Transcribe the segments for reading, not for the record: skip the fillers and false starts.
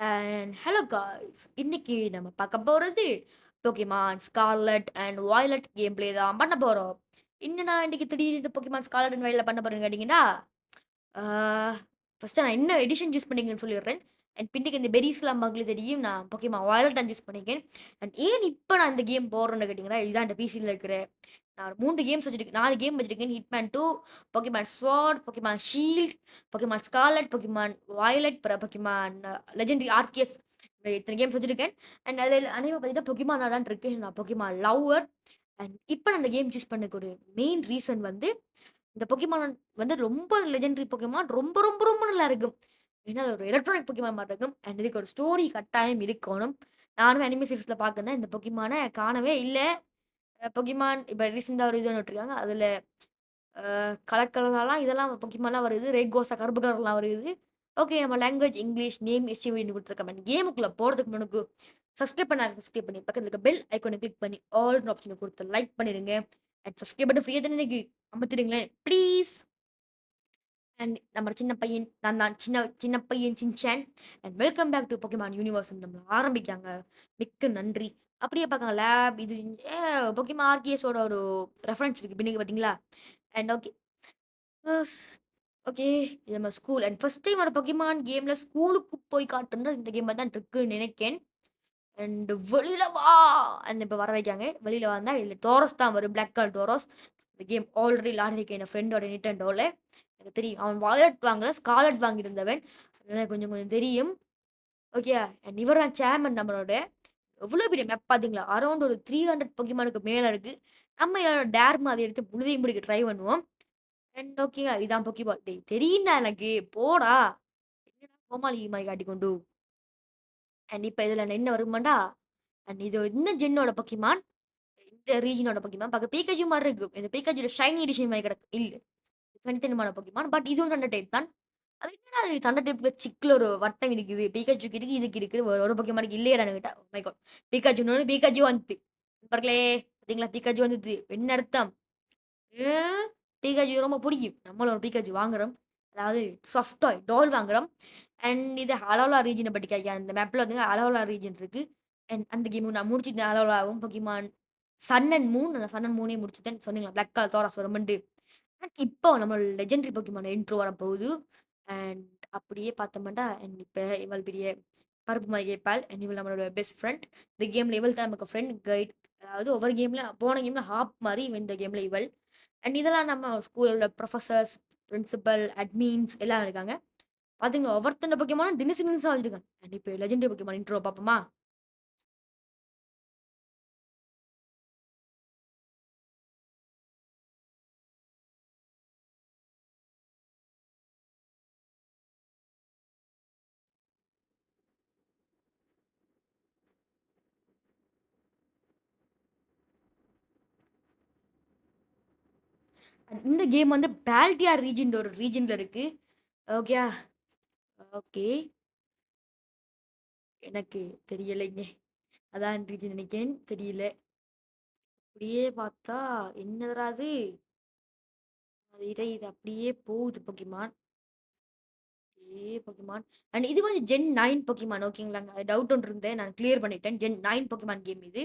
And hello guys! இன்னைக்கு நம்ம பார்க்க போறது Pokemon Scarlet and Violet game play தான் பண்ண போறோம். என்னடா இன்னைக்கு திடீர்னு Pokemon Scarlet and Violet பண்ண போறேன்னு கேட்டீங்கன்னா, ஆ ஃபர்ஸ்ட்டு நான் என்ன எடிஷன் சூஸ் பண்ணீங்கன்னு சொல்லிடுறேன். அண்ட் பின்னுக்கு இந்த பெர்ரீஸ்லாம் மக்களுக்கு தெரியும். நான் Pokemon Violet தான் சூஸ் பண்ணியிருக்கேன். அண்ட் ஏன் இப்ப நான் இந்த கேம் போடுறேன்னு கேட்டீங்கன்னா, இதுதான் என்ட்ட பிசில இருக்கிற நான் 3 கேம்ஸ் வச்சிருக்கேன். 4 கேம் வச்சிருக்கேன். Hitman 2, Pokemon Sword, Pokemon Shield, Pokemon Scarlet, Pokemon Violet, அப்புறம் Pokemon Legendary Arceus. இத்தன கேம்ஸ் வச்சிருக்கேன். அண்ட் அதில அநேகமா பார்த்தீங்கன்னா, Pokemon தான் இருக்கு. நான் Pokemon லவ்வர். அண்ட் இப்ப நான் இந்த கேம் சூஸ் பண்ணதுக்கு ஒரு மெயின் ரீசன் வந்து, இந்த Pokemon வந்து ரொம்ப லெஜெண்டரி Pokemon. ரொம்ப ரொம்ப ரொம்ப நல்லா இருக்கும். ஏன்னா, அது ஒரு எலக்ட்ரானிக் Pokemon மாரி இருக்கும். அண்ட் இதுக்கு ஒரு ஸ்டோரி கட்டாயம் இருக்கணும். நானும் அனிமே சீரிஸ்ல பார்க்குறேன். இந்த Pokemon காணவே இல்ல. பொகிமான் இப்ப ரீசென்ட்டா ஒரு இது ஒண்ணு விட்டுருக்காங்க. அதுல கலர் கலராலாம் இதெல்லாம் பொக்கிமான்லாம் வருது. ரேகோஸா கருப்பு கலர்லாம் வருது. ஓகே நம்ம லாங்குவேஜ் இங்கிலீஷ், நேம் எஸ்டிவின்னு குடுத்துருக்காங்க. கேமுக்குள்ள போறதுக்கு முன்னக்கு சப்ஸ்கிரைப் பண்ணாதவங்க சப்ஸ்கிரைப் பண்ணி, பக்கத்துல இருக்க பெல் ஐகான கிளிக் பண்ணி ஆல்ன்ற ஆப்ஷன குடுத்து லைக் பண்ணிருங்க. அண்ட் சப்ஸ்கிரைப் பட்டன் ஃப்ரீயா தானே இருக்கு. அமத்திடுங்களேன் ப்ளீஸ். அண்ட் நம்ம சின்ன பையன் நான் தான் சின்ன சின்ன பையன் Shinchan. And welcome back to Pokemon universe நம்மள ஆரம்பிக்காங்க. மிக்க நன்றி. அப்படியே பார்க்க லேப் இது பொக்கிமான் ஆர்கிஎஸோட ஒரு ரெஃபரன்ஸ் இருக்கு பின்னுக்கு பார்த்தீங்களா? And okay. Us okay. இது நம்ம ஸ்கூல் அண்ட் ஃபர்ஸ்ட் டைம் ஒரு பொக்கிமான் கேம்ல ஸ்கூலுக்கு போய் காட்டுனது இந்த கேமா தான் இருக்குன்னு நினைக்கேன். அண்ட் வெளியில வா! அண்ட் இப்ப வர வைக்காங்க. வெளியில வந்தா இதுல டோரஸ் தான் வரும். Black colour Tauros. இந்த கேம் ஆல்ரெடி விளையாடிருக்கேன் என் ஃப்ரெண்டோட Nintendoல. எனக்கு தெரியும். அவன் வயலட் வாங்கல, ஸ்கார்லட் வாங்கியிருந்தவன். அதனால கொஞ்சம் கொஞ்சம் தெரியும். ஓகே. அண்ட் இவர் தான் சேர்மன் நம்மளோட. எவ்வளோ பெரிய மேப் பார்த்தீங்களா? அரவுண்ட் ஒரு 300 பொக்கிமானுக்கு மேல இருக்கு. நம்ம டேர் மாதிரி எடுத்து முழுதையும் முடிக்க ட்ரை பண்ணுவோம். And okay. இதான் பொக்கிபால். டேய் தெரியும்டா எனக்கு. போடா! என்னடா கோமாளி மாரி காட்டிக்கொண்டு. அண்ட் இப்ப இதுல என்ன வருமாண்டா, அண்ட் இது இன்னும் ஜென்னோட பொக்கிமான். இந்த ரீஜியனோட பொக்கிமான். பார்க்க பீக்காச்சு மாரி இருக்கு. இந்த பீக்காச்சுல ஷைனி எடிஷன் மாரி கிடக்கு. இல்ல. தனித்தனிமான பொக்கிமான். பட் இதுவும் தண்டர் டைப் தான். அது என்னடா இது தண்டர் டைப்ல சிக்குல ஒரு வட்டம் இருக்குது. பீக்காச்சுக்கு இருக்கு, இதுக்கு இருக்கு. ஒரு பொக்கிமானுக்கு இல்லையேடான்னு கேட்டா, ஓ மை காட்! பீக்காச்சுன்னோனே பீக்காச்சு வந்துட்டு. நண்பர்களே பார்த்தீங்களா? பீக்காச்சு வந்துச்சு. என்ன அர்த்தம்? ஏ பீக்காச்சு ரொம்ப புடிக்கும். நம்மளும் ஒரு பீக்காச்சு வாங்குறோம். அதாவது சாஃப்ட் டாய் டால் வாங்குறோம். அண்ட் இது அலோலா ரீஜியன பத்தி கேட்க இந்த மேப்ல வந்து அலோலா ரீஜியன் இருக்கு. அண்ட் அந்த கேமும் நான் முடிச்சுட்டேன் அலோலாவும், பொக்கிமான் சன் அண்ட் மூன். நான் சன் அண்ட் மூனையும் முடிச்சுட்டேன். சொன்னீங்களா பிளாக் கலர் தோராஸ் வரும்ன்ட்டு. அண்ட் இப்போ நம்ம லெஜெண்டரி பொக்கிமான் இன்ட்ரோ வரப்போகுது. அண்ட் அப்படியே பார்த்தோம்னா, அண்ட் இப்ப இவள் பெரிய பருப்பு மாரி கேட்பாள். அண்ட் இவள் நம்மளோட பெஸ்ட் ஃப்ரெண்ட். இந்த கேம்ல இவள் தான் நமக்கு ஃப்ரெண்ட் கைட். அதாவது ஒவ்வொரு கேம்ல போன கேம்ல ஹாப் மாரி இந்த கேம்ல இவள். அண்ட் இதெல்லாம் நம்ம ஸ்கூல்ல புரொஃபசர்ஸ், பிரின்சிபல், அட்மின்ஸ் எல்லாம் இருக்காங்க. பாத்தீங்களா? ஒவ்வொருத்தன பொக்கேமானும் தினுசு தினுசா வச்சிருக்காங்க. அண்ட் இப்ப லெஜெண்டரி பொக்கேமான் இன்ட்ரோ பாப்போமா? And இந்த கேம் வந்து பால்டியா ரீஜியன்ட ஒரு ரீஜியன்ல இருக்கு. ஓகேயா? ஓகே. எனக்கு தெரியலைங்க. அதான் ரீஜியன் நெனைக்கிறேன். தெரியல. அப்படியே பார்த்தா என்னதுடா இது? அது இது அப்படியே போகுது பொக்கேமான். பொக்கேமான். அண்ட் இது வந்து ஜென் 9 பொக்கேமான் ஓகேங்களாங்க. டவுட் ஒண்ணு இருந்தது. நான் கிளியர் பண்ணிட்டேன். ஜென் 9 பொக்கேமான் கேம் இது.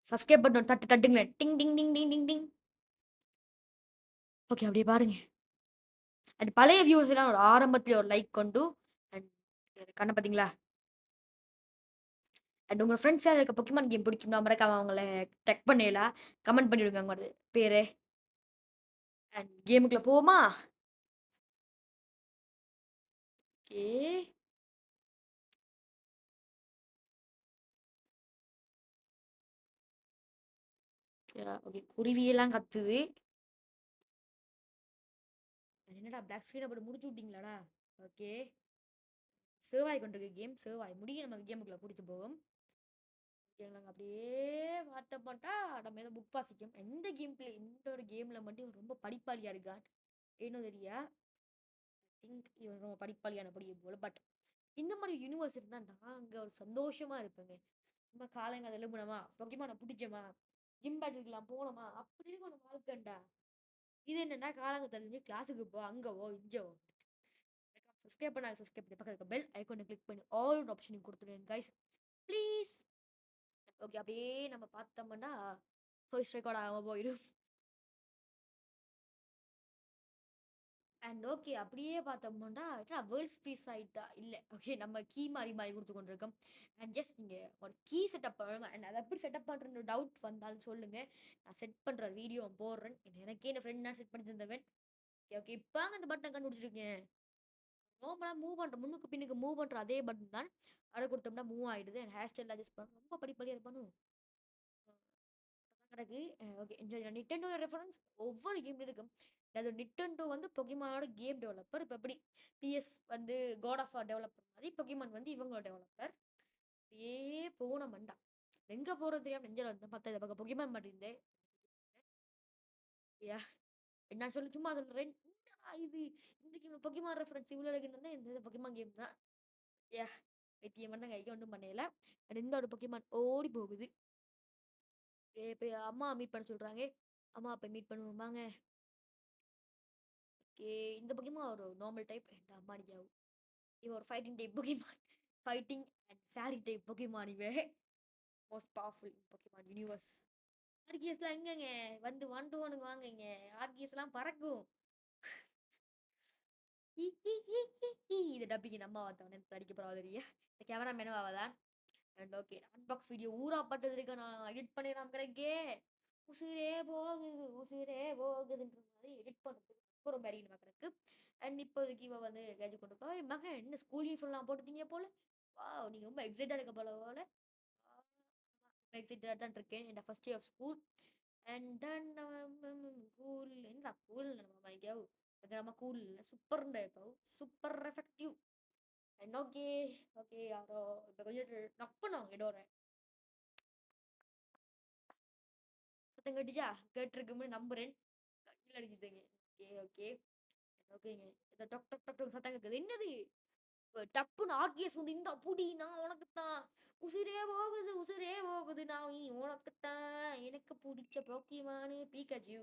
சப்ஸ்கிரைப் பட்டன் தட்டுங்களேன். Ding ding ding ding ding ding. Okay அப்படியே பாருங்க. அண்ட் பழைய வியூவர்ஸ் எல்லாம் ஒரு ஆரம்பத்திலே ஒரு லைக் கொண்டு அண்ட் கண்ண பார்த்தீங்களா? அண்ட் உங்க ஃப்ரெண்ட்ஸ் யாருக்கு பொக்கேமான் கேம் பிடிக்கும்னா மறக்காம அவங்கள டேக் பண்ணயில கமெண்ட் பண்ணிவிடுங்க அவங்களோட பேரு. அண்ட் கேமுக்குள்ள போவோமா? ஓகே. ஓகே. குருவியெல்லாம் கத்துது. என்னடா பிளாக் ஸ்க்ரீன போட்டு முடிச்சு விட்டீங்களாடா? ஓகே. சேவ் ஆயி கொண்டிருக்கு கேம். சேவ் ஆயி முடிய நம்ம கேமுக்குள்ள கூட்டிட்டு போகும். ஓகேங்களாங்க. அப்படியே பார்த்தோம்னா நம்ம ஏதோ புக் வாசிக்கும். எந்த கேம் பிளே இந்த ஒரு கேம்ல மட்டும் ரொம்ப படிப்பாளியா இருக்கான். ஏனோ தெரியா? திங்க் இவன் ரொம்ப படிப்பாளியான படியும் போல. பட் இந்த மாரி யூனிவர்ஸ் இருந்தா நாங்க ஒரு சந்தோஷமா இருப்பேங்க. சும்மா காலங்காத்தால எழும்புனோமா, பொக்கேமான புடிச்சோமா, ஜிம் பேட்டிலுக்குலாம் போனோமா, அப்படி இருக்கும் நம்ம வாழ்க்கைன்டா. இது என்னன்னா காலங்காத்தால எழுந்து கிளாஸுக்கு போ, அங்க போ, இங்க போ. சப்ஸ்கிரைப் பண்ணி பக்கத்துல இருக்க பெல் ஐகானை கிளிக் பண்ணி ஆல் ஆப்ஷனையும் குடுத்துருங்க கைஸ். ப்ளீஸ். ஓகே. அப்படியே நம்ம பார்த்தோம்னா, வாய்ஸ் ரெக்கார்ட் ஆகாம போயிடும். And okay. அப்படியே பார்த்தோம்னா, வேர்ல்ட்ஸ் ஃப்ரீஸ் ஆயிட்டா? இல்ல. ஓகே. நம்ம கீ மாறி மாறி குடுத்து கொண்டிருக்கோம். அண்ட் ஜஸ்ட் நீங்க ஒரு கீ செட்டப் பண்ணணும். அண்ட் அத எப்படி செட்டப் பண்றன்னு டவுட் வந்தாலும் சொல்லுங்க. நான் செட் பண்ற வீடியோ போடுறேன். எனக்கே என் ஃப்ரெண்ட் தான் செட் பண்ணி தந்தவன். Okay, okay. இப்பதாங்க இந்த பட்டன கண்டுபிடிச்சிருக்கேன். நார்மலா மூவ் பண்ற முன்னுக்கு பின்னுக்கு மூவ் பண்ற அதே பட்டன் தான். அத குடுத்தோம்னா மூவ் ஆயிடுது. அண்ட் ஹேர் ஸ்டைல் அட்ஜஸ்ட் பண்ண ரொம்ப படிப்படியா இருப்பானு. கிடக்கு. ஓகே. என்ஜாய் நிட்டெண்டோ ரெஃபரன்ஸ் ஒவ்வொரு கேம்லயும் இருக்கும். அது நிட்டெண்டோ வந்து பொக்கிமானோட கேம் டெவலப்பர். இப்ப எப்படி பிஎஸ் வந்து காட் ஆஃப் வார் டெவலப்பர் மாரி பொக்கிமான் வந்து இவங்களோட டெவலப்பர். அப்படியே போன மண்டா. எங்க போறது தெரியாம நெஞ்சில வந்து பார்த்தா இந்த பக்கம் பொக்கிமான் மாட்டிருந்தே. யா நான் சொல்லு சும்மா சொல்றேன். என்னடா இது? இந்த கேம்ல பொக்கிமான் ரெஃபரன்ஸ் இவ்வளோ இருக்குன்னு வந்தா இந்த பொக்கிமான் கேம் தான். யா பைத்தியம் பண்ண கைக்கு ஒண்ணும் பண்ணல. அண்ட் இந்த ஒரு பொக்கிமான் ஓடி போகுது. இப்ப அம்மா மீட் பண்ண சொல்றாங்க. அம்மா போய் மீட் பண்ணுவோம் வாங்க. ஓகே. இந்த பொக்கிமான் ஒரு நார்மல் டைப். அண்ட் அம்மா நிக்காவு. இவன் ஒரு fighting type Pokemon. Fighting and fairy type Pokemon இவன். Most powerful Pokemon universe. ஆர்கிஎஸ்லாம் எங்கங்க? வந்து 1 to 1க்கு வாங்கங்க. ஆர்கிஎஸ்லாம் பறக்கும். ஹி ஹி ஹி ஹி ஹி. இது டப்பிங் அம்மா வாத்தவனே நடிக்க போறாவதுரிய. இந்த கேமராமேனும் அவ தான். And okay. அன்பாக்ஸ் வீடியோ ஊரா பட்டது இருக்கு. நான் எடிட் பண்ணிடலாம் கிடைக்கே. உசுரே போகுது, உசுரே போகுதுன்ற மாதிரி எடிட் பண்றதுக்கு ரொம்ப ரொம்ப அறிவு நமக்கு இருக்கு. அண்ட் இப்போதைக்கு இவ வந்து கேஜ் கொண்டு போய் மகன் என்ன ஸ்கூல் யூனிஃபார்ம்லாம் போட்டுட்டீங்க போல. வாவ்! நீங்க ரொம்ப எக்ஸைட்டா இருக்க போல போல. எக்ஸைட்டடா தான் இருக்கேன். என்னோட first day of school. And then cool என்னடா கூல் நம்ம மைக்கேவ். நம்ம கூல் சூப்பர்ண்டா இப்போ. Super effective. And okay. Okay. யாரோ இப்ப கொஞ்சம் நக் பண்ணுவாங்க டோர. சத்தம் கேட்டுச்சா? கேட்டிருக்கும்னு நம்புறேன். கையில அடிக்குதுங்க. Okay, okay. ஓகேங்க. ஏதோ டொக் டொக் டொக் டொக் சத்தம் கேட்குது. என்னது? டப்புன்னு ஆர்கிஎஸ் வந்து இந்தா புடி நான் உனக்கு தான். உசிரே போகுது, உசிரே போகுது. நான் இனி உனக்கு தான். எனக்கு புடிச்ச போக்கிமானு பிகாச்சு.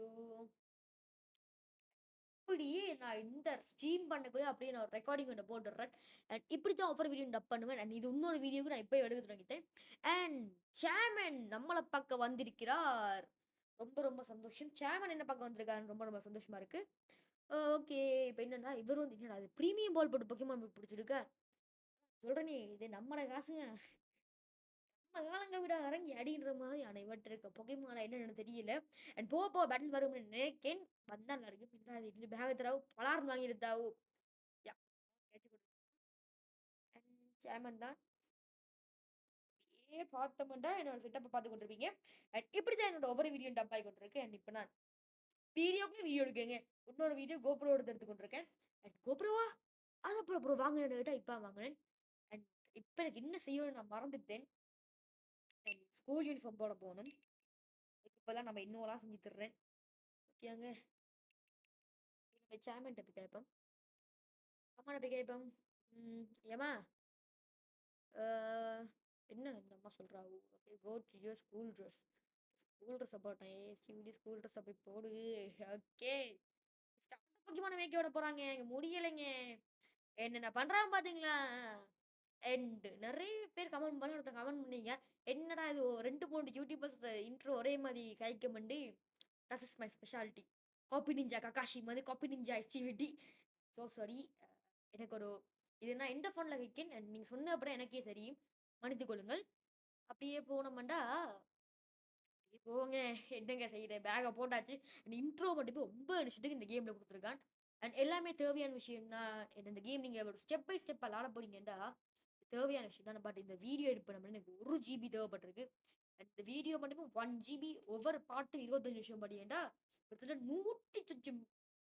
அப்படியே நான் இந்த ஸ்ட்ரீம் பண்ணக்குள்ள அப்படியே நான் ரெக்கார்டிங் ஒண்ணு போட்டுடுறேன். அண்ட் இப்படி தான் ஒவ்வொரு வீடியோ டப் பண்ணுவேன். அண்ட் இது இன்னொரு வீடியோக்கு நான் இப்பயே எடுக்க தொடங்கிட்டேன். அண்ட் சேர்மன் நம்மள பார்க்க வந்திருக்கிறார். ரொம்ப ரொம்ப சந்தோஷம். சேர்மன் என்ன பார்க்க வந்திருக்காருன்னு ரொம்ப ரொம்ப சந்தோஷமா இருக்கு. ஓகே. இப்ப என்னன்னா, இவரு வந்து என்னடா இது பிரீமியம் பால் போட்டு பொக்கேமான் புடிச்சிருக்க. சொல்றேனே இது நம்மட காசுங்க. நம்ம காலங்க விட அரங்கி அடின்ற மாதிரி ஆனா இவர்ட்ட இருக்க பொக்கேமான் என்னன்னு தெரியல. அண்ட் போக போக பேட்டில் வரும்னு நினைக்கேன். வந்தா நல்லாருக்கும். என்னடா இது பேக தராவு பலார்ன்னு வாங்கிருந்தாவு. யா கேட்டு குடு. அண்ட் சேர்மன் தான். அப்படியே பார்த்தோம்னா என்னோட செட்டப்ப பார்த்து கொண்டிருப்பீங்க. அண்ட் இப்படிதான் என்னோட ஒவ்வொரு வீடியோ டப் ஆகி கொண்டிருக்கு. அண்ட் இப்ப நான் வீடியோக்குள்ள வீடியோ எடுக்கேங்க. இன்னொரு வீடியோ GoPro எடுத்து கொண்டிருக்கேன். அண்ட் GoProவா? அது அப்புறம் ப்ரோ வாங்குனேன்னு கேட்டா இப்ப வாங்குனேன். அண்ட் இப்ப எனக்கு என்ன செய்யணும்னு நான் மறந்துட்டேன். அண்ட் ஸ்கூல் யூனிஃபார்ம் போட போணும். இப்பதான் நம்ம இன்னும்லாம் செஞ்சு தர்றேன். ஓகேங்க. நம்ம சேர்மன்ட்ட போய் கேட்போம். அம்மாட்ட போய் கேட்போம். ஏம்மா அ என்ன இந்த அம்மா சொல்றாவோ? Okay go to your school dress. School ட்ரெஸ்ஸ போட்டேன். ஏய் ஸ்கூல் ட்ரெஸ்ஸ போய் போடு. ஓகே. ஸ்டார்ட் பொக்கிமான மேய்க்க விட போறாங்க. இங்க முடியலைங்க. என்னென்ன பண்றான் பாத்தீங்களா? அண்ட் நெறைய பேர் கமெண்ட் பண்ண ஒருத்தன் கமெண்ட் பண்ணீங்க. என்னடா இது 2, 3 யூடியூபர்ஸ் இன்ட்ரோ ஒரே மாரி கதைக்க மண்டி. That is my speciality. Copy ninja Kakashi மாரி காப்பி நிஞ்சா எஸ்டிவிடி. So sorry. எனக்கு ஒரு இது நான் எந்த ஃபோன்ல வைக்கேன் நீங்க சொன்ன அப்புறம் எனக்கே தெரியும். மன்னித்துக் கொள்ளுங்கள். அப்படியே போனோம்டா, அப்படியே போங்க என்னங்க செய்ற பேக்க போட்டாச்சு. இன்ட்ரோ மட்டும் ரொம்ப நிமிஷத்துக்கு இந்த கேம்ல குடுத்துருக்கான். அண்ட் எல்லாமே தேவையான விஷயம் தான். இந்த கேம் நீங்க ஒரு ஸ்டெப் பை ஸ்டெப் விளாட போறீங்கன்னா, தேவையான விஷயம் தான். பட் இந்த வீடியோ எடிட் பண்ண எனக்கு 1 ஜிபி தேவைப்பட்டிருக்கு. அண்ட் இந்த வீடியோ மட்டும் 1 ஜிபி ஒவ்வொரு பாட்டும் 25 நிமிஷம் படியேன்டா, கிட்டத்தட்ட 100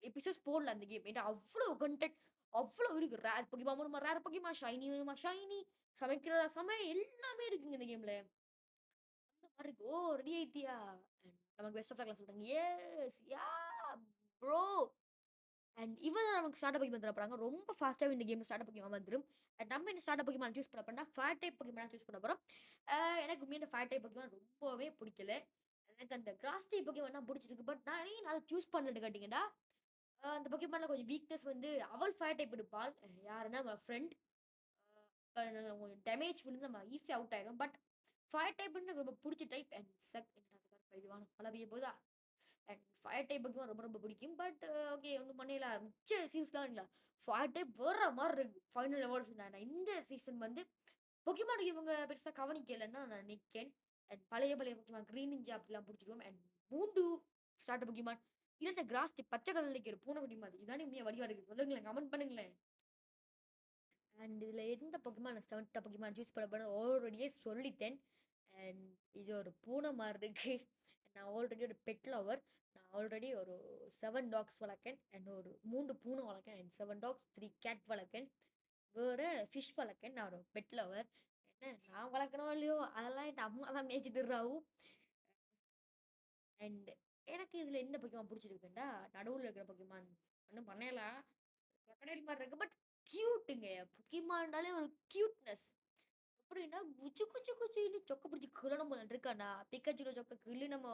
எபிசோட்ஸ் போடல அந்த கேம். ஏன்டா அவ்ளோ கன்டென்ட் அவ்ளோ இருக்கு. ரேர் போகிமா வேணுமா ரேர் போகிமா, ஷைனி வேணுமா ஷைனி, சமைக்கிறதா சமை எல்லாமே இருக்குங்க இந்த கேம்ல. அந்த மாரி இருக்கு. ஓ! ரெடி ஆயிட்டியா? நமக்கு பெஸ்ட் ஆஃப் லக்லாம் சொல்றாங்க. Yes yeah bro. அண்ட் இவ தான் நமக்கு ஸ்டார்டர் போகிமான் தர போறாங்க. ரொம்ப ஃபாஸ்ட்டாவே இந்த கேம்ல ஸ்டார்டர் போகிமான் வந்துரும். அண்ட் நம்ம என்ன ஸ்டார்டர் போகிமான் சூஸ் பண்ண போறோம்னா, ஃபேர் டைப் போகிமான் சூஸ் பண்ண போறோம். எனக்கு உண்மையா இந்த ஃபேர் டைப் போகிமான் ரொம்பவே புடிக்கல. எனக்கு அந்த கிராஸ் டைப் போகிமான் தான் புடிச்சிருக்கு. பட் நான் ஏன் அத சூஸ் பண்ணலன்னு கேட்டீங்கன்னா, அந்த பொக்கேமான்ல கொஞ்சம் வீக்னஸ் வந்து அவள் ஃபயர் டைப் எடுப்பாள். யாருன்னா நம்ம ஃப்ரெண்ட். கொஞ்சம் டேமேஜ் விழுந்து நம்ம ஈஸியா அவுட் ஆயிடும். பட் ஃபயர் டைப்ன்னு எனக்கு ரொம்ப புடிச்ச டைப் அண்ட் என்னடா அது கருப்பா இது வானம் மழை பெய்ய போதா? அண்ட் ஃபயர் டைப் பொக்கேமான் ரொம்ப ரொம்ப பிடிக்கும். பட் ஓகே ஒண்ணும் பண்ணல. மிச்ச சீரிஸ்லாம் இல்ல. ஃபயர் டைப் வேற மாரி இருக்கு. ஃபைனல் எவால்யூஷன் நான் இந்த சீசன் வந்து பொக்கேமான் இவங்க பெருசா கவனிக்கலன்னு நான் நினைக்கிறேன். அண்ட் பழைய பழைய பொக்கேமான் கிரீன் நிஞ்சா அப்படிலாம் புடிச்சிருவோம். அண்ட் 3 ஸ்டார்டர் பொக்கேமான் இல்ல இந்த கிராஸ் டைப் பச்சை கலர்ல நிக்கிற பூனைக்குட்டி மாதிரி. இதானே உண்மையா வடிவா இருக்கு. சொல்லுங்களேன். கமெண்ட் பண்ணுங்களேன். அண்ட் இதுல எந்த பொக்கேமான் நான் ஸ்டவுட்டா பொக்கேமான் சூஸ் பண்ண போறேன்னு ஆல்ரெடியே சொல்லிட்டேன். அண்ட் இது ஒரு பூனை மாரி இருக்கு. நான் ஆல்ரெடி ஒரு பெட் லவர். நான் ஆல்ரெடி ஒரு 7 டாக்ஸ் வளர்க்கேன். அண்ட் ஒரு 3 பூனை வளர்க்கேன். அண்ட் 7 டாக்ஸ், 3 கேட் வளர்க்கேன். வேற ஃபிஷ் வளர்க்கேன். நான் ஒரு பெட் லவர். என்ன நான் வளர்க்கனோ இல்லையோ அதெல்லாம் என் அம்மா தான் மேய்ச்சி தர்றாவு. அண்ட் எனக்கு இதுல எந்த பொக்கேமான் புடிச்சிருக்குன்னா, நடுவுல இருக்கிற பொக்கேமான் ஒண்ணும் பண்ணல. crocodile மாரி இருக்கு. பட் கியூட்டுங்க. பொக்கேமான்னாலே ஒரு கியூட்னஸ். எப்படின்னா குச்சு குச்சு குச்சுன்னு சொக்க பிடிச்சு கிள்ளணும் போல இருக்கானா பிக்காச்சூல சொக்க கிள்ளி நம்ம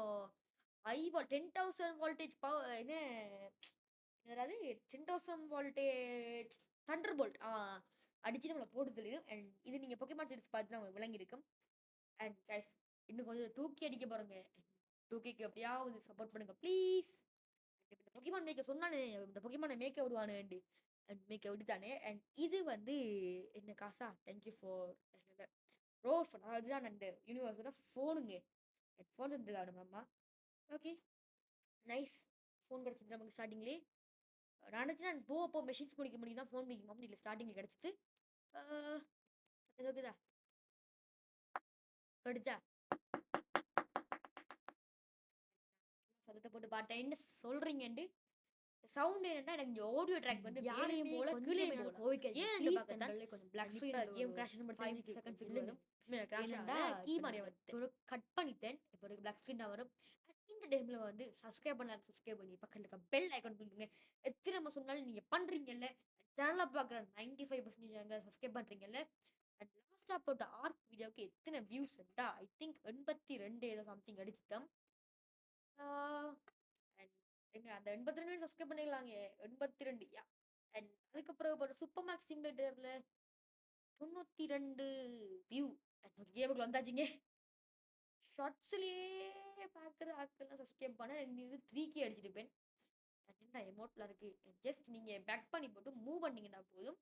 10,000 வோல்டேஜ் என்ன என்னது 10,000 வோல்டேஜ் தண்டர் போல்ட் அடிச்சு நம்மள போட்டு தள்ளிடும். அண்ட் இது நீங்க பொக்கேமான் சீரிஸ் பார்த்து உங்களுக்கு விளங்கி இருக்கும். அண்ட் கைஸ் இன்னும் கொஞ்சம் 2K அடிக்க போறோங்க. 2Kக்கு எப்படியாவது சப்போர்ட் பண்ணுங்க ப்ளீஸ். இந்த பொக்கேமான் மேய்க்க சொன்னானே இந்த பொக்கேமானை மேய்க்க விடுவானு அண்ட் மேய்க்க விட்டுட்டானே. அண்ட் இது வந்து என்ன காசா தேங்க்யூ ஃபார் ரோஃப் அதுதான் அந்த யூனிவர்ஸோட ஃபோனுங்க. எனக்கு ஃபோன் தந்துருக்காங்க நம்ம அம்மா. Okay nice. ஃபோன் கிடைச்சது நமக்கு ஸ்டார்ட்டிங்லேயே. நான் நினச்சேன் போ மெஷின்ஸ் முடிக்க முடியும் தான் ஃபோன் முடிக்க முடியல ஸ்டார்டிங்கில் கிடச்சிது. இருக்குதா கடிச்சா சத்தத்தை போட்டு பாட்டேன் என்ன சொல்றீங்கண்டு சவுண்ட் என்னன்னா எனக்கு இந்த ஆடியோ ட்ராக் வந்து மேலேயும் போல கீழேயும் போல கோவிக்காதீங்க. ஏன் ப்ளீஸ் தங்கள்லே கொஞ்சம் black screen game crash but 5 seconds இல்லைங்க. ஏனண்டா கீபோர்டை வந்து கட் பண்ணிட்டேன். இப்போ பிளாக் ஸ்க்ரீன் தான் வரும். இந்த டைம்ல வந்து சப்ஸ்கிரைப் பண்ணலாம் சப்ஸ்கிரைப் பண்ணி பக்கத்துல இருக்க பெல் ஐகான் பண்ணுங்க. எத்தனை நம்ம சொன்னாலும் நீங்க பண்றீங்கல்ல. சேனல பார்க்குற 95% அங்க சப்ஸ்கிரைப் பண்றீங்கல்ல. அண்ட் லாஸ்ட்டா போட்ட ஆர்க் வீடியோவுக்கு எத்தனை வியூஸ்ண்டா ஐ திங்க் 82 ஏதோ சம்திங் அடிச்சுட்டோம். ஆ அண்ட் ஏங்க அந்த 82 சப்ஸ்கிரைப் பண்ணிடலாங்க. 82 யா. அண்ட் அதுக்கப்புறம் ஒரு சூப்பர் மேக்ஸ் சிமுலேட்டர்ல 92 வியூ. அண்ட் ஒரு கேமுக்குள்ள வந்தாச்சுங்க. ஷார்ட்ஸ்லயே பார்க்குற ஆட்கள்லாம் சப்ஸ்கிரைப் பண்ணா இது 3K அடிச்சிருப்பேன். என்ன எமோட்லாம் இருக்கு. ஜஸ்ட் நீங்க பேக் பண்ணி போட்டு மூவ் பண்ணீங்கன்னா போதும்.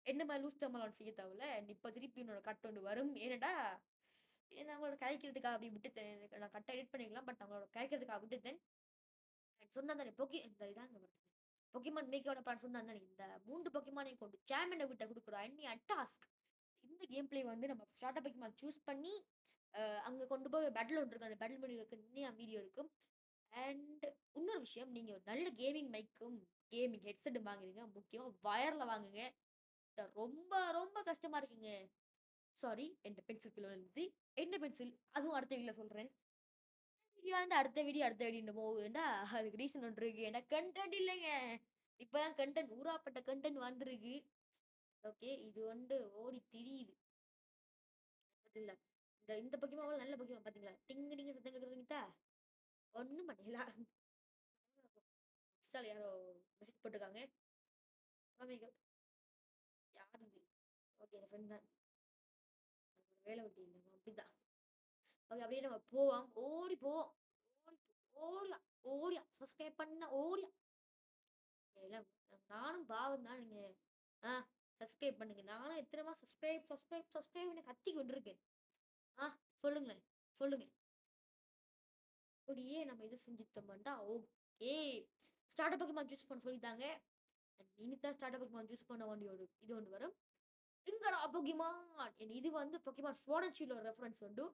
என்ன மாரி லூஸ் தம்மலான் செய்ய தேவையில்ல. இப்ப திருப்பி என்னோட கட் ஒண்ணு வரும். ஏனடா, நான் அவங்களோட கலாய்க்கிறதுக்காக அப்படி விட்டுட்டேன். நான் கட்ட எடிட் பண்ணிக்கலாம். பட் அவங்களோட கலாய்க்கிறதுக்காக விட்டுட்டேன். சொன்னா தானே இந்த இதாங்க வருது. பொக்கேமான் மேக்கோட பிளான் சொன்னா தானே. இந்த 3 பொக்கேமானையும் கொண்டு சாமண்ட விட்ட குடுக்குறோம். அன்னி டாஸ்க். இந்த கேம் பிளே வந்து நம்ம ஸ்டார்டர் பொக்கேமான் சூஸ் பண்ணி அங்க கொண்டு போய் பேட்டில் ஒன்று இருக்கு. அந்த பேட்டில் முடிவுக்கு இன்னும் வீடியோ இருக்கும். அண்ட் இன்னொரு விஷயம் நீங்க ஒரு நல்ல கேமிங் மைக்கும், கேமிங் ஹெட்செட்டும் வாங்குறீங்க. முக்கியமா வயர்ல வாங்குங்க. ரொம்ப ரொம்ப கஷ்டமா இருக்குங்க. சாரி என்ட்ட பென்சில் கீழ விழுந்தது. என்ன பென்சில்? அதுவும் அடுத்த வீடியோல சொல்றேன். வீடியோண்டு அடுத்த வீடியோ அடுத்த வீடியோன்னு போகுதுன்னா, அதுக்கு ரீசன் ஒன்று இருக்கு. ஏன்னா கன்டென்ட் இல்லைங்க. இப்பதான் கன்டென்ட் ஊறாப்பட்ட கன்டென்ட் வந்திருக்கு. ஓகே. இது வந்து ஓடி திரியுது. பாத்தீங்களா? இந்த இந்த பொக்கேமான் நல்ல பொக்கேமான் பாத்தீங்களா? டிங்கு டிங்கு சத்தம் கேக்குதுங்களா? ஒண்ணும் பண்ணல. இன்ஸ்டால யாரோ மெசேஜ் போட்டுருக்காங்க. Oh my God! யார் இது? ஓகே என் ஃப்ரெண்ட் தான். அவனோட வேலை வெட்டி இல்ல. அவன் அப்படிதான். ஓகே அப்படியே நம்ம போவோம். ஓடி போவோம். ஓடி ஓடியா ஓடியா சப்ஸ்கிரைப் பண்ண ஓடியா. எல்லாம் நானும் பாவம் தான் நீங்க. ஆ சப்ஸ்கிரைப் பண்ணுங்க. நானும் எத்தனை சப்ஸ்கிரைப்ன்னு கத்தி கொண்டிருக்கேன். ஆ சொல்லுங்களேன். சொல்லுங்க. அப்படியே நம்ம இது செஞ்சுட்டோம்டா ஓகே. ஸ்டார்டர் பொக்கேமான் சூஸ் பண்ண சொல்லிட்டாங்க. இனி தான் ஸ்டார்டர் பொக்கேமான் சூஸ் பண்ண வேண்டிய ஒரு இது ஒண்ணு வரும். எங்கடா பொக்கேமான்? இது வந்து பொக்கேமான் ஸ்வோர்ட் அண்ட் ஷீல்டோட ரெஃபரன்ஸ் உண்டு.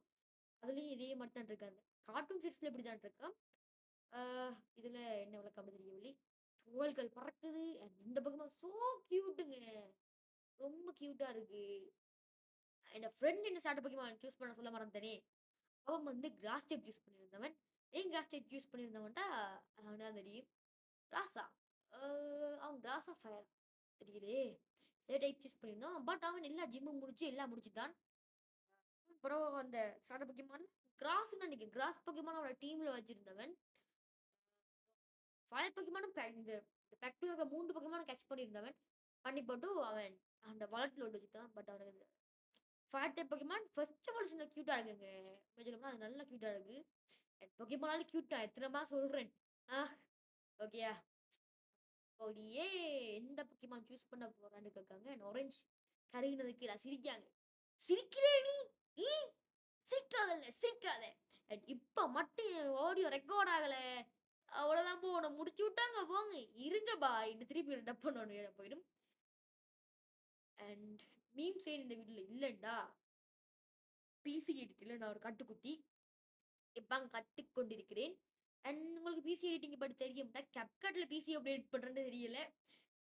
அதுலயும் இதே மாரி தான் இருக்காது. கார்ட்டூன் சீரிஸ்ல இப்படிதான் இருக்கும். ஆ இதுல என்ன விளக்கம் அப்படி தெரியவில்லை. துவள்கள் பறக்குது. அண்ட் இந்த பொக்கேமான் சோ கியூட்டுங்க. ரொம்ப கியூட்டா இருக்கு. என் ஃப்ரெண்ட் என்ன ஸ்டார்டர் பொக்கேமான் சூஸ் பண்ண சொல்ல மறந்துட்டேனே. அவன் வந்து கிராஸ் டைப் சூஸ் பண்ணியிருந்தவன். ஏன் கிராஸ் டைப் சூஸ் பண்ணியிருந்தவன்ட்டா, அது அவனுக்கு தான் தெரியும். கிராஸா? அ அவன் கிராஸா ஃபயரா? தெரியலையே. ஏ டைப் சூஸ் பண்ணியிருந்தான். பட் அவன் எல்லா ஜிம்மும் முடிச்சு எல்லாம் முடிச்சுட்டான். அப்புறம் அந்த ஸ்டார்டர் பொக்கேமான் கிராஸ்ன்னு நெனைக்கிறேன். கிராஸ் பொக்கேமான் அவனோட டீம்ல வச்சிருந்தவன். ஃபயர் பொக்கிமானும் இந்த பெக்ல இருக்க 3 பொக்கிமானும் கேட்ச் பண்ணியிருந்தவன். பண்ணி போட்டு அவன் அந்த வாலெட்ல விட்டு வச்சுட்டான். பட் அவனுக்கு ஃபயர் டைப் பொக்கிமான் ஃபர்ஸ்ட் எவல்யூஷன்ல கியூட்டா இருக்குங்க. உண்மைய சொல்லப்போனா அது நல்லா கியூட்டா இருக்கு. பொக்கிமானாலே கியூட் தான். எத்தனமா சொல்றேன். ஆ ஓகேயா? அப்படியே எந்த பொக்கிமான் சூஸ் பண்ண போறான்னு கேட்காங்க. ஆரஞ்சு கருகினதுக்கு நான் சிரிக்காங்க. சிரிக்கிறே நீ? ம். சிரிக்காதல்ல, சிரிக்காத. இப்ப மட்டும் என் ஆடியோ ரெக்கார்ட் ஆகல. அவ்வளோதான் போ. உன்ன முடிச்சு விட்டாங்க போங்க. இருங்க பாய்ன்னு திருப்பி டப் பண்ண போயிடும். அண்ட் மீம் சைடு இந்த வீட்ல இல்லண்டா. பிசி எடிட்டிங்ல நான் ஒரு கட்டுக்குத்தி இப்ப கத்துக் கொண்டிருக்கிறேன். அண்ட் உங்களுக்கு பிசி எடிட்டிங் பத்தி தெரியும்னா, CapCutல பிசி எப்படி எடிட் பண்றதுன்னு தெரியல.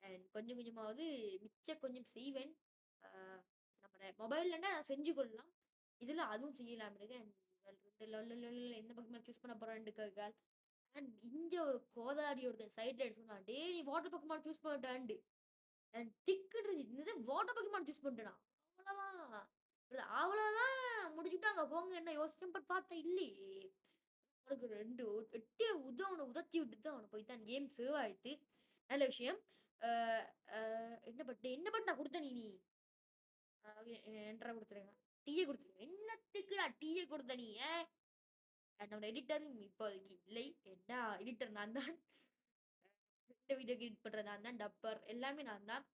அண்ட் கொஞ்சம் கொஞ்சமாவது மிச்சம் கொஞ்சம் செய்வேன். ஆ நம்ம மொபைல்லனா செஞ்சு கொள்ளலாம். இதுல அதுவும் செய்யலாம் இருக்கு. எந்த பக்கமா சூஸ் பண்ண போறான்னு கேள். அண்ட் இங்க ஒரு கோதாரி ஒருத்தன் சைட்ல சொன்னா, "டேய் நீ வாட்டர் பக்கமா சூஸ் பண்ணிட்டான்டு." அண்ட் திக்குன்னு என்னது வாட்டர் பக்கமா சூஸ் பண்ணிட்டேனா? அவ்வளோதான். அவ்வளோதான் முடிச்சுட்டாங்க போங்க என்ன யோசிச்சேன். பட் பார்த்தா இல்லையே. அவனுக்கு 2 எட்டிய அவன உதச்சி விட்டு தான் அவன போய் தான் கேம் சேவ் ஆயிட்டு. நல்ல விஷயம். அ அ என்ன பட் நான் குடுத்த நீ? ஓகே என்ட்ரா குடுத்துருங்க. டீய குடுத்துருங்க. என்னத்துக்குடா டீய குடுத்த நீ? என்னோட எடிட்டர் இப்போதைக்கு இல்லை. ஏன்டா எடிட்டர் நான் தான். இந்த வீடியோ எடிட் பண்றது நான் தான். டப்பர் எல்லாமே நான் தான்.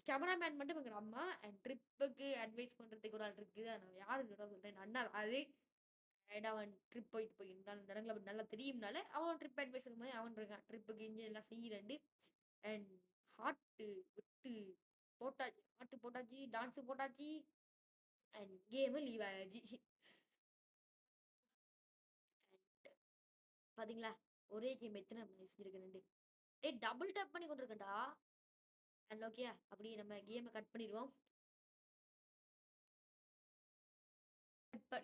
கேமராமேன் மட்டும் எங்க அம்மா. அண்ட் ட்ரிப்புக்கு அட்வைஸ் பண்றதுக்கு ஒரு ஆள் இருக்கு. நான் யாருன்னு சொல்றேன். என் அண்ணா அது. ஏன்னா அவன் ட்ரிப் போயிட்டு போயிருந்தான். இந்த இடங்கள அப்படி நல்லா தெரியும்னால, அவன் ட்ரிப் அட்வைசர் மாரி அவன் இருக்கான். ட்ரிப்புக்கு இங்க எல்லாம் செய்றேன்டு. அண்ட் ஹார்ட்டு விட்டு போட்டாச்சு. ஹார்ட் போட்டாச்சு, டான்ஸ் போட்டாச்சு. அண்ட் கேமும் லீவ் ஆயாச்சு. அண்ட் பாத்தீங்களா? ஒரே கேம் எத்தனை மணி செஞ்சிருக்கேன்டு. டேய் டபுள் டேப் பண்ணி கொண்டிருக்கேன்டா. அண்ட் ஓகேயா? அப்படியே நம்ம கேம கட் பண்ணிருவோம்.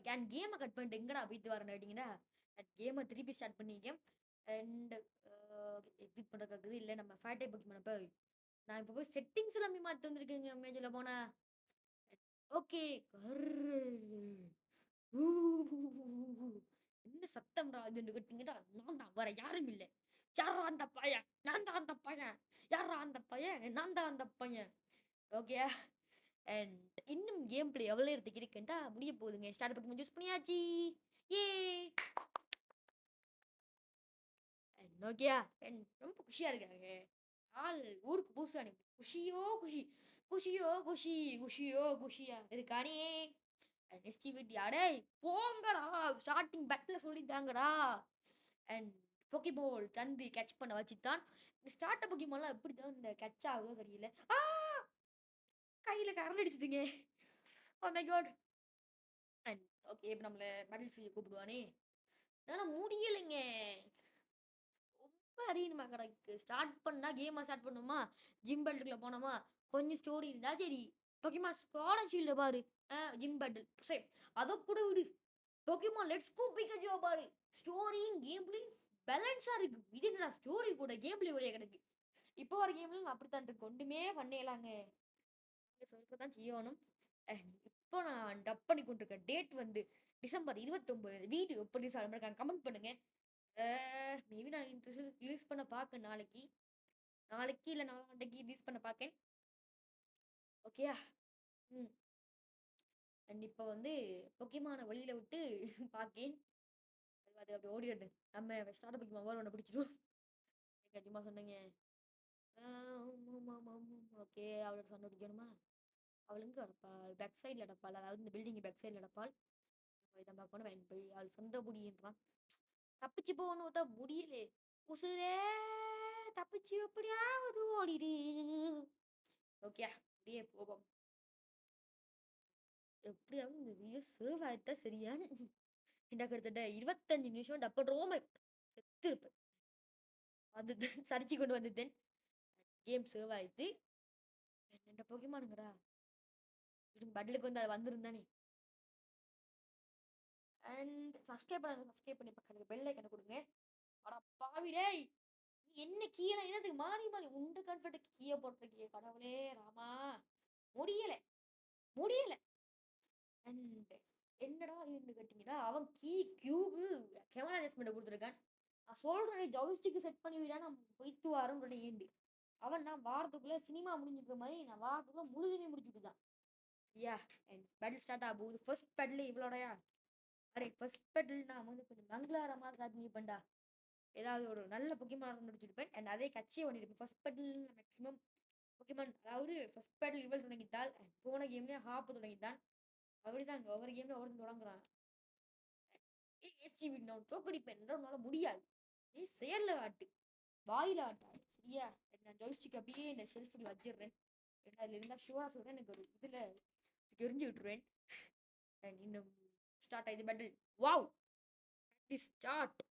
அண்ட் கேம கட் பண்ணிட்டு எங்கடா போயிட்டு வரேன்னு கேட்டீங்கன்னா, கேம திருப்பி ஸ்டார்ட் பண்ணிக்க. அண்ட் எக்ஸிட் பண்ற கேக்குது. இல்ல நம்ம ஃபேட் டைப் பொக்கிமான் போய் நான் இப்ப போய் செட்டிங்ஸ் எல்லாமே மாத்தி வந்திருக்கேங்க உண்மைய சொல்ல போனா. ஓகே. என்ன சத்தம்டா அதுன்னு கேட்டீங்கன்னா, நான் தான் வேற யாரும் இல்ல. யார்ரா அந்த பையன்? நான் தான் அந்த பையன். யார்ரா அந்த பையன்? நான் தான் அந்த பையன். ஓகேயா? அண்ட் இன்னும் கேம் பிளே எவ்வளோ நேரத்துக்கு இருக்குன்ட்டா முடிய போகுதுங்க. ஸ்டார்ட் பொக்கிமான் சூஸ் பண்ணியாச்சு. யே! நோக்கியா ரொம்ப குஷியா இருக்காங்க. ஆள் ஊருக்கு புதுசு அன்னைக்கு. குஷியோ குஷி, குஷியோ குஷி, குஷியோ குஷியா இருக்கானே. நெஸ்டிவிட்டி அடேய் போங்கடா. ஸ்டார்ட்டிங் பேட்ல சொல்லிட்டாங்கடா. அண்ட் பொக்கிபால் தந்து கேட்ச் பண்ண வச்சுத்தான். இந்த ஸ்டார்ட் பொக்கிமான்லாம் எப்படி தான் இந்த கேட்ச் ஆகுதோ தெரியல. ஆ! கையில கரண்ட் அடிச்சுதுங்க. Oh my god! And okay இப்ப நம்மள பேட்டில் செய்ய கூப்பிடுவானே. என்னால முடியலைங்க. ரொம்ப அறியணுமா கணக்கு. ஸ்டார்ட் பண்ணா கேம ஸ்டார்ட் பண்ணுமா, ஜிம் பெல்ட்டுக்குள்ள போனோமா, கொஞ்சம் ஸ்டோரி இருந்தா சரி. பொக்கிமான் ஸ்குவாட் ஷீல்ட பாரு. ஜிம் பெட்டில் சரி அத கூட விடு. பொக்கிமான் லெட்ஸ் கோ பிக்காச்சுவ பாரு. ஸ்டோரியும் கேம் பிளேயும் பேலன்ஸா இருக்கு. இது என்னடா ஸ்டோரி கூட கேம் பிளே ஒரே கிடக்கு. இப்போ வர கேம்ல அப்படித்தான் இருக்கு. ஒண்ணுமே பண்ணேலாங்க. சொல்லதான் செய்யணும். இப்போ நான் டப் பண்ணி கொண்டிருக்க டேட் வந்து டிசம்பர் 29 வீடியோ எப்ப ரிலீஸ் ஆகும்னு கமெண்ட் பண்ணுங்க. மேபி நான் ரிலீஸ் பண்ண பாக்கேன் நாளைக்கு. நாளைக்கு இல்ல நாளான்னைக்கு ரிலீஸ் பண்ண பாக்கேன். ஓகேயா? ம். அண்ட் இப்ப வந்து பொக்கிமான வெளியில விட்டு பாக்கேன். அது அப்படி ஓடிடட்டும். நம்ம ஸ்டார்ட் பொக்கிமான் வேற ஒண்ண பிடிச்சிரும். நீங்க சும்மா சொன்னீங்க. ஓகே. அவளோட சண்டை பிடிக்கணுமா? அவள் எங்க கிடப்பாள்? பேக் சைடுல கிடப்பாள். அதாவது இந்த பில்டிங் பேக் சைடுல கிடப்பாள். போய் தான் பார்க்கணும். வேன் போய் அவள் சண்டை புடின்றான். தப்பிச்சு போகணும் பார்த்தா முடியலே. உசுரே தப்பிச்சு எப்படியாவது ஓடிடு. ஓகே அப்படியே போவோம். எப்படியாவது இந்த வீடியோ சேவ் ஆயிட்டா சரியா? எனக்கு கிட்டத்தட்ட 25 நிமிஷம் டப்பட்ரோம செத்து இருப்பேன். அதுதான் சரிச்சு கொண்டு வந்துட்டேன். கேம் சேவ் ஆயிடுத்து. என்னென்ன பொக்கிமானுங்கடா. பட்டலுக்கு வந்து அது வந்திருந்தானே. அண்ட் சப்ஸ்கிரைப் பண்ணுங்க. சப்ஸ்கிரைப் பண்ணி பக்கத்துல பெல் ஐக்கன கொடுங்க. அட பாவி டேய்! நீ என்ன கீழ என்னதுக்கு மாறி மாறி உண்டு கன்ஃபர்ட்டுக்கு கீய போட்டிருக்கியே கடவுளே ராமா! முடியல, முடியல. அண்ட் என்னடா இதுன்னு கேட்டீங்கன்னா, அவன் கியூக்கு கேமரா அட்ஜஸ்ட்மென்ட் குடுத்துருக்கான். நான் சொல்றேனே ஜாய்ஸ்டிக் செட் பண்ணி விடா நான் போயிட்டு வரேன் ஏண்டி. அவன் நான் வாரத்துக்குள்ள சினிமா முடிஞ்சிடுற மாரி நான் வாரத்துக்குள்ள முழுதுமே முடிச்சுட்டுதான். யா அண்ட் பேட்டில் ஸ்டார்ட் ஆகப்போகுது. ஃபர்ஸ்ட் பேட்டில் இவளோடயா? அடே ஃபர்ஸ்ட் பேட்டில் நான் வந்து கொஞ்சம் மங்களகரமா ஸ்டார்ட் பண்ணிப்பேன்டா. ஏதாவது ஒரு நல்ல பொக்கிமான் முடிச்சிருப்பேன். அண்ட் அதே கட்சியே பண்ணியிருப்பேன். ஃபர்ஸ்ட் பேட்டில் மேக்ஸிமம் பொக்கிமான் அதாவது ஃபர்ஸ்ட் பேட்டில் இவள் தொடங்கிட்டாள். அண்ட் போன கேம்லயே ஹாப் தொடங்கிட்டான். அப்படிதாங்க ஒவ்வொரு கேம்ல ஒவ்வொருத்தன் தொடங்குறான். ஏசி வின் நான் தோக்கடிப்பேன் என்றால் உன்னால முடியாது. நீ செயல்ல காட்டு. வாயில காட்டாது. சரியா? நான் ஜாய்ஸ்டிக் அப்படியே இந்த ஷெல்ஃப்ல வச்சிடுறேன். அதுல இருந்தா ஷூரா சொல்றேன் எனக்கு ஒரு இதுல எரிஞ்சு விட்டுருவேன். அண்ட் இன்னும் ஸ்டார்ட் ஆயிடுது battle. Wow! Start.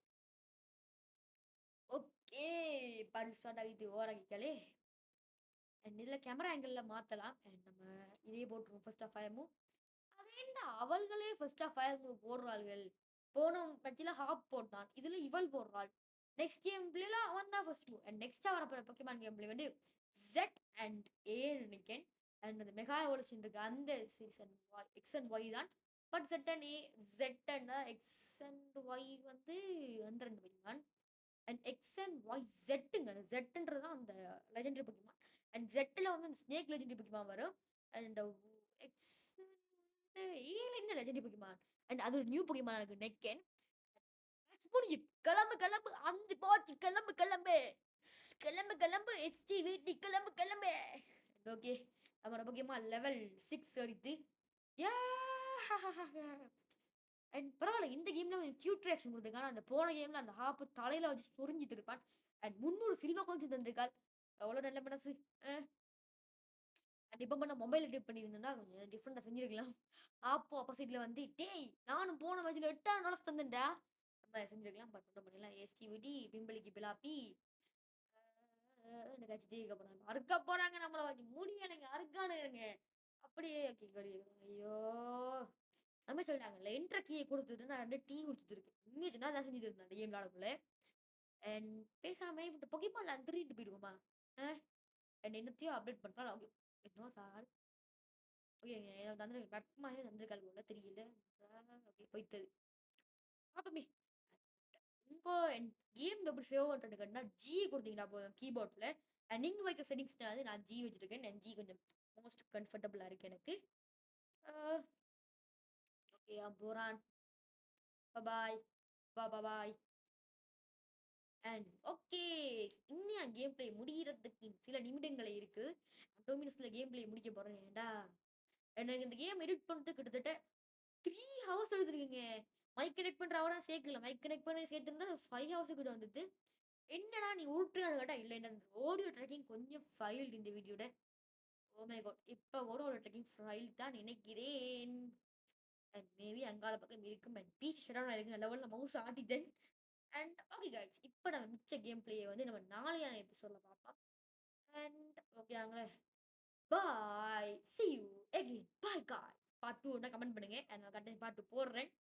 Okay. Battle start ஆகிட்டு ஓவர் ஆகிக்கலே. அண்ட் இதுல கேமரா ஆங்கிள் மாத்தலாம். அண்ட் நம்ம இதே போட்டுருவோம் ஃபர்ஸ்ட் ஆஃப் ஃபயர் மூவ். அதேண்டா அவள்களே ஃபர்ஸ்ட் ஆஃப் ஃபயர் மூவ் போடுறாள்கள். போன மேட்ச்ல ஹாப் போட்டான். இதுல இவள் போடுறாள். நெக்ஸ்ட் கேம் பிளேல அவன் தான் ஃபர்ஸ்ட் மூவ். அண்ட் நெக்ஸ்ட்டா வரப்போற பொக்கேமான் கேம் பிளே வந்து Z அண்ட் A நினைக்கிறேன். அண்ட் அந்த மெகா எவல்யூஷன் இருக்கு. அந்த சீசன் எக்ஸ் அண்ட் ஒய் தான். But Z and A Z and X and Y வந்து அந்த 2 Pokemon. And X and Y ஜெட்டுங்க. அந்த ஜெட்டுன்றது தான் அந்த லெஜெண்டரி பொக்கேமான். அண்ட் ஜெட்ல வந்து அந்த ஸ்னேக் லெஜெண்டரி பொக்கேமான் வரும். அண்ட் எக்ஸ் ஏல என்ன லெஜெண்டரி பொக்கேமான். அண்ட் அது ஒரு நியூ பொக்கேமான் இருக்கு நெக்கென். முடிஞ்சு கிளம்பு கிளம்பு அந்த போச்சு கிளம்பு கிளம்பு கிளம்பு கிளம்பு HTVT கிளம்பு கிளம்பு. ஓகே நம்மளோட பொக்கேமான் லெவல் 6 ஏறித்து. யா அண்ட் பரவாயில்ல இந்த கேம்ல கொஞ்சம் கியூட் ரியாக்ஷன் கொடுத்துருக்காங்க. அந்த போன கேம்ல அந்த ஹாப்பு தலையில வச்சு சொரிஞ்சிட்டு இருப்பான். அண்ட் 300 சில்வர் காயின்ஸ் தந்திருக்காள். எவ்வளோ நல்ல மனசு. இப்ப பண்ண மொபைல் டிப் பண்ணியிருந்தேன்னா கொஞ்சம் டிஃப்ரெண்டா செஞ்சிருக்கலாம். ஆப்போ ஆப்போசிட்ல வந்து டேய் நானும் போன மேட்ச்ல 8,000 டாலர்ஸ் தந்தேன்டா. நம்ம செஞ்சிருக்கலாம். பட் ஒண்ணும் பண்ணல. எஸ்டிவிடி பிம்பிளிக்கு பிலாப்பி இந்த கட்சி தீர்க்க போறாங்க. அறுக்க போறாங்க நம்மள வச்சு முடியலைங்க அறுக்கானுங்க. அப்படியே ஐயோ! நம்ம சொல்லிட்டாங்கல்ல என்ட்ர கீய குடுத்துட்டு நான் 2 டீ குடிச்சிட்டு இருக்கேன். உண்மைய சொன்னா அதான் செஞ்சுட்டு இருந்தேன் அந்த கேம் விளையாடக்குள்ள. அண்ட் பேசாம இவன்ட்ட பொக்கேமான்ல திருடிட்டு போயிருவோமா? அ அண்ட் என்னத்தையோ அப்டேட் பண்றான். ஓகே. என்ன சார்? ஓகே. ஏதோ தந்திர வெப்பமாவே தந்திருக்காள் போல தெரியல. ஓகே போயிட்டது. பாப்போமே. உங்க கேம் எப்படி சேவ் பண்றது கேட்டா ஜி குடுத்தீங்கன்னா போதும் கீபோர்ட்ல. நீங்க வைக்கிற செட்டிங்ஸ்ல வந்து நான் ஜி வச்சிருக்கேன். நான் ஜி கொஞ்சம் மோஸ்ட் கம்ஃபர்டபுளா இருக்கு எனக்கு. அ ஓகே போறான். பாய். பாய். And okay. இன்னும் கேம் பிளே முடியறதுக்கு சில நிமிடங்கள் இருக்கு. 2 மினிட்ஸ்ல கேம் பிளே முடிக்க போறேன். ஏன்டா எனக்கு இந்த கேம் எடிட் பண்றதுக்கு கிட்டத்தட்ட 3 ஹவர்ஸ் எடுத்துருக்குங்க. மைக் கனெக்ட் பண்ற அவரா சேர்க்கல. மைக் கனெக்ட் பண்ணி சேர்த்திருந்தா 5 ஹவர்ஸ் கிட்ட வந்தது. என்னடா நீ உருட்டுறியான்னு கேட்டா, இல்ல இந்த ஆடியோ ட்ராக்கிங் கொஞ்சம் ஃபைல்டு இந்த வீடியோட. Oh my God! இப்ப கூட ஒரு ட்ராக்கிங் ஃபைல் தான் நினைக்கிறேன். அண்ட் மேபி அங்காள பக்கம் இருக்கும். அண்ட் பீச் ஷட் இருக்கு. நல்ல வேளை மவுஸ் ஆட்டிட்டேன். And okay guys. இப்ப நம்ம மிச்ச கேம் பிளேய வந்து நம்ம நாளைய எபிசோட்ல பார்ப்போம். அண்ட் ஓகேங்களா? Bye. See you again. Bye guys. Part 2 comment பண்ணுங்க. அண்ட் நான் கண்டிப்பா பார்ட் 2 போடுறேன்.